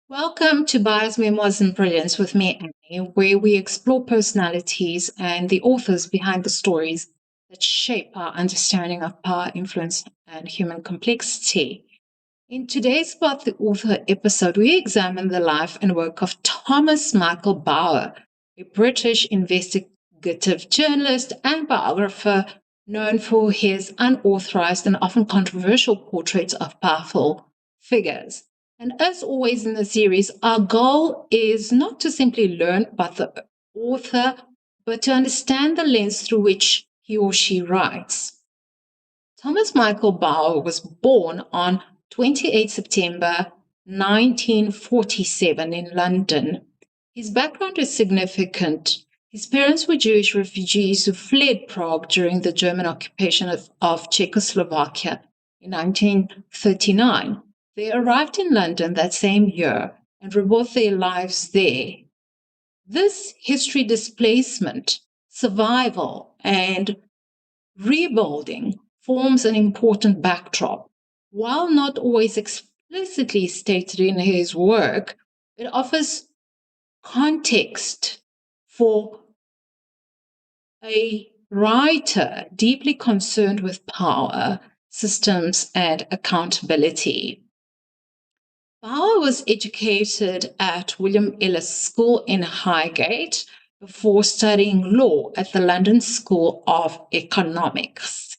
Welcome to Buyer's Memoirs and Brilliance with me, Annie, where we explore personalities and the authors behind the stories that shape our understanding of power, influence, and human complexity. In today's About the Author episode, we examine the life and work of Thomas Michael Bauer, a British investigative journalist and biographer known for his unauthorized and often controversial portraits of powerful figures. And as always in the series, our goal is not to simply learn about the author, but to understand the lens through which he or she writes. Thomas Michael Bauer was born on 28 September 1947 in London. His background is significant. His parents were Jewish refugees who fled Prague during the German occupation of Czechoslovakia in 1939. They arrived in London that same year and rebuilt their lives there. This history displacement, survival, and rebuilding forms an important backdrop. While not always explicitly stated in his work, it offers context for a writer deeply concerned with power, systems, and accountability. Bauer was educated at William Ellis School in Highgate before studying law at the London School of Economics.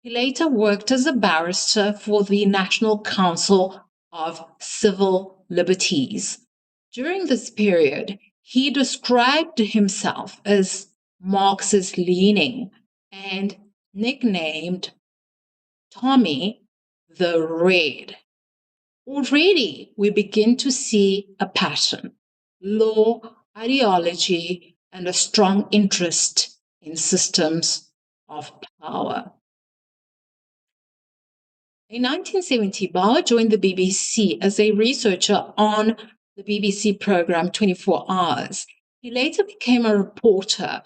He later worked as a barrister for the National Council of Civil Liberties. During this period, he described himself as Marxist leaning and nicknamed Tommy the Red. Already, we begin to see a pattern: law, ideology, and a strong interest in systems of power. In 1970, Bauer joined the BBC as a researcher on the BBC program 24 Hours. He later became a reporter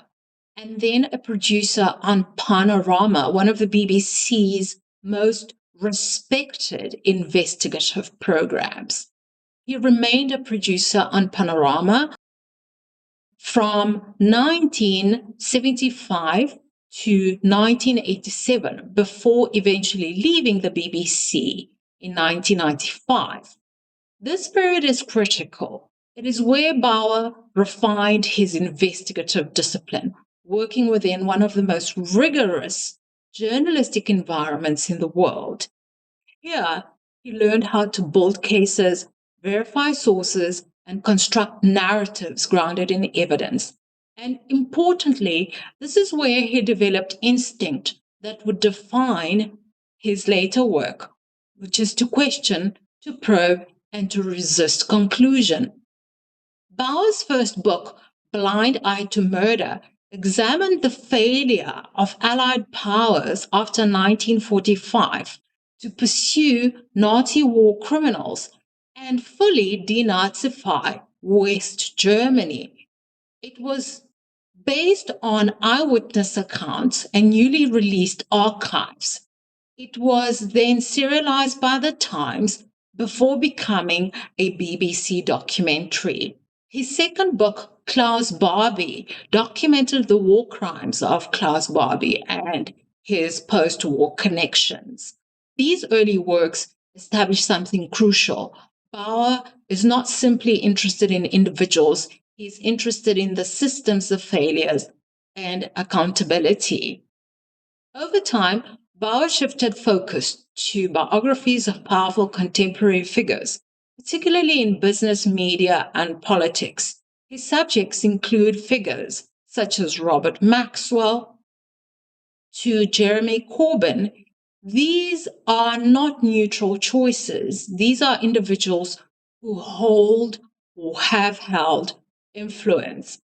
and then a producer on Panorama, one of the BBC's most respected investigative programs. He remained a producer on Panorama from 1975 to 1987 before eventually leaving the BBC in 1995. This period is critical. It is where Bauer refined his investigative discipline, working within one of the most rigorous journalistic environments in the world. Here, he learned how to build cases, verify sources, and construct narratives grounded in evidence. And importantly, this is where he developed instinct that would define his later work, which is to question, to probe, and to resist conclusion. Bauer's first book, Blind Eye to Murder, examined the failure of Allied powers after 1945 to pursue Nazi war criminals and fully denazify West Germany. It was based on eyewitness accounts and newly released archives. It was then serialized by the Times before becoming a BBC documentary. His second book, Klaus Barbie, documented the war crimes of Klaus Barbie and his post war connections. These early works established something crucial. Bauer is not simply interested in individuals, he's interested in the systems of failures and accountability. Over time, Bauer shifted focus to biographies of powerful contemporary figures, particularly in business, media, and politics. His subjects include figures such as Robert Maxwell to Jeremy Corbyn. These are not neutral choices. These are individuals who hold or have held influence.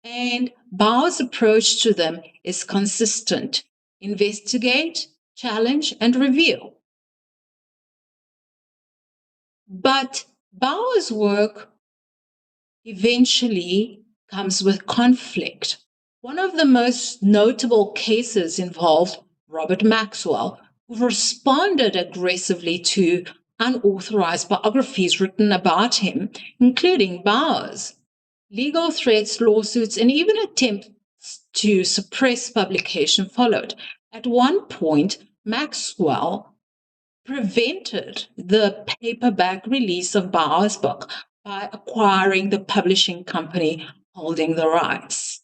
And Bauer's approach to them is consistent: investigate, challenge, and reveal. But Bauer's work eventually comes with conflict. One of the most notable cases involved Robert Maxwell, who responded aggressively to unauthorized biographies written about him, including Bauer's. Legal threats, lawsuits, and even attempts to suppress publication followed. At one point, Maxwell prevented the paperback release of Bauer's book by acquiring the publishing company holding the rights.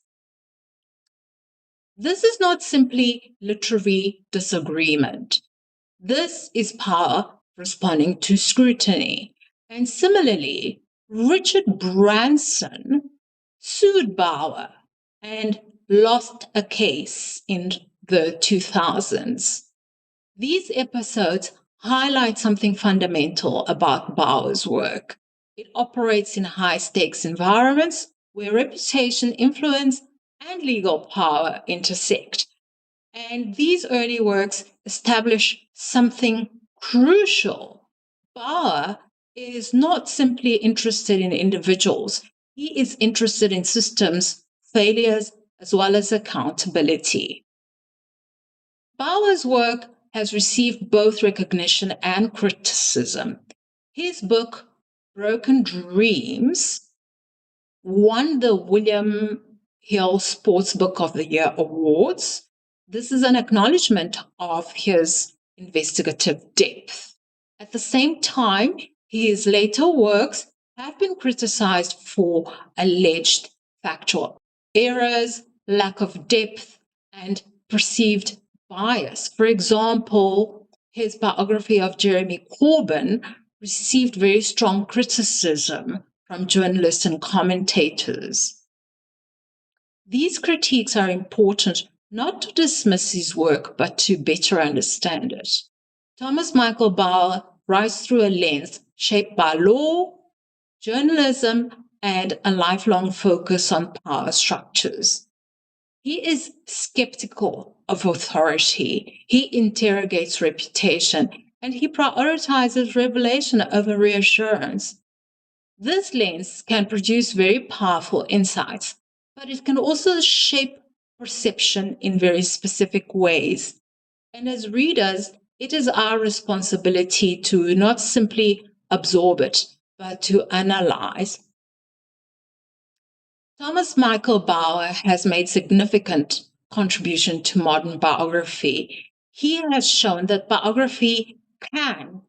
This is not simply literary disagreement. This is power responding to scrutiny. And similarly, Richard Branson sued Bauer and lost a case in the 2000s. These episodes highlight something fundamental about Bauer's work. It operates in high-stakes environments where reputation, influence, and legal power intersect. And these early works establish something crucial. Bauer is not simply interested in individuals, he is interested in systems, failures, as well as accountability. Bauer's work has received both recognition and criticism. His book, Broken Dreams, won the William Hill Sports Book of the Year awards. This is an acknowledgement of his investigative depth. At the same time, his later works have been criticized for alleged factual errors, lack of depth, and perceived bias. For example, his biography of Jeremy Corbyn received very strong criticism from journalists and commentators. These critiques are important not to dismiss his work, but to better understand it. Thomas Michael Bauer writes through a lens shaped by law, journalism, and a lifelong focus on power structures. He is skeptical of authority, he interrogates reputation, and he prioritizes revelation over reassurance. This lens can produce very powerful insights, but it can also shape perception in very specific ways. And as readers, it is our responsibility to not simply absorb it, but to analyze. Thomas Michael Bauer has made significant contribution to modern biography. He has shown that biography can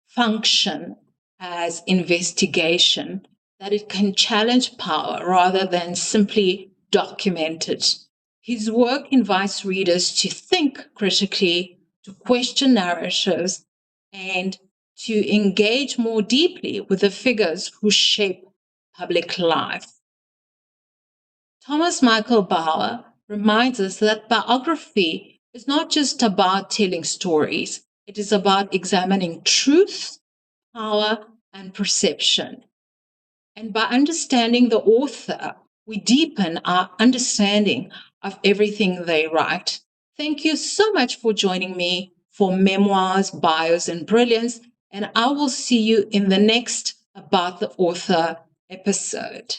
function as investigation, that it can challenge power rather than simply document it. His work invites readers to think critically, to question narratives, and to engage more deeply with the figures who shape public life. Thomas Michael Bauer reminds us that biography is not just about telling stories, it is about examining truth, power, and perception. And by understanding the author, we deepen our understanding of everything they write. Thank you so much for joining me for Memoirs, Bios, and Brilliance, and I will see you in the next About the Author episode.